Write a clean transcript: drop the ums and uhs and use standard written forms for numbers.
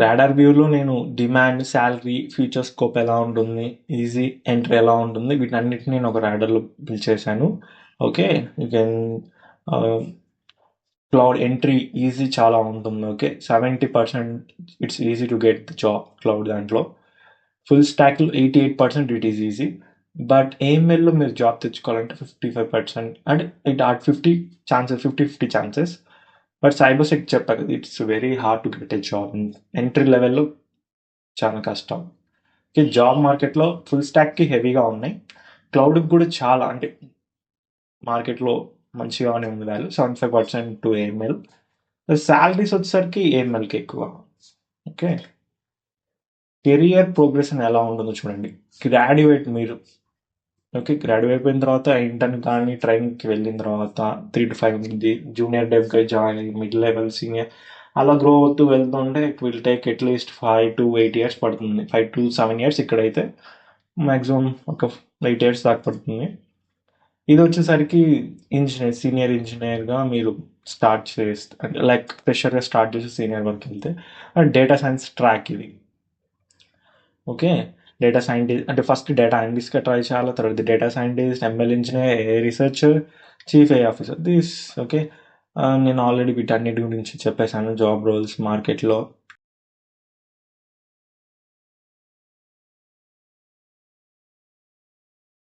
Radar వ్యూలో నేను demand, salary, future scope ఎలా ఉంటుంది, ఈజీ ఎంట్రీ ఎలా ఉంటుంది, వీటన్నిటిని నేను ఒక రాడార్లో బిల్డ్ చేశాను. Okay, you can cloud entry easy చాలా ఉంటుంది. Okay, 70% it's easy to get the job cloud దాంట్లో. ఫుల్ స్టాక్లో 88% ఇట్ ఈస్ ఈజీ. బట్ ఏఎంఎల్లో మీరు జాబ్ తెచ్చుకోవాలంటే 55%, అంటే it at 50 chances. But cyber sec చెప్పారు, it's very hard to get a job. Entry లెవెల్లో చాలా కష్టం. ఓకే, జాబ్ మార్కెట్లో ఫుల్ స్టాక్కి హెవీగా ఉన్నాయి, క్లౌడ్కి కూడా చాలా, అంటే మార్కెట్లో మంచిగానే ఉంది వాల్యూ, 75% టు ఏఎంఎల్. శాలరీస్ వచ్చేసరికి ఏఎంఎల్కి ఎక్కువ. ఓకే, కెరియర్ ప్రోగ్రెషన్ ఎలా ఉంటుందో చూడండి. గ్రాడ్యుయేట్ మీరు, ఓకే, గ్రాడ్యుయేట్ అయిపోయిన తర్వాత ఇంటర్న్ కానీ ట్రైనింగ్కి వెళ్ళిన తర్వాత 3 to 5 ఉంది. జూనియర్ డెవ్గా జాయిన్ అయ్యి మిడ్ లెవెల్, సీనియర్ అలా గ్రో అవుతూ వెళ్తుంటే it will take at least 5 to 8 years పడుతుంది. 5 to 7 years ఇక్కడైతే, మ్యాక్సిమం ఒక 8 years దాకా పడుతుంది. ఇది వచ్చేసరికి సీనియర్ ఇంజనీర్గా మీరు స్టార్ట్ చేస్తే, అంటే లైక్ ఫ్రెషర్గా స్టార్ట్ చేసి సీనియర్ వరకు వెళ్తే, అండ్ డేటా సైన్స్ ట్రాక్ ఇది. ఓకే, డేటా సైంటిస్ట్ అంటే ఫస్ట్ డేటా అనలిస్ట్గా ట్రై చేయాలి, తర్వాత data scientist, ML engineer, A researcher, chief A officer this. Okay, నేను ఆల్రెడీ వీటన్నిటి గురించి చెప్పేశాను, జాబ్ రోల్స్ మార్కెట్లో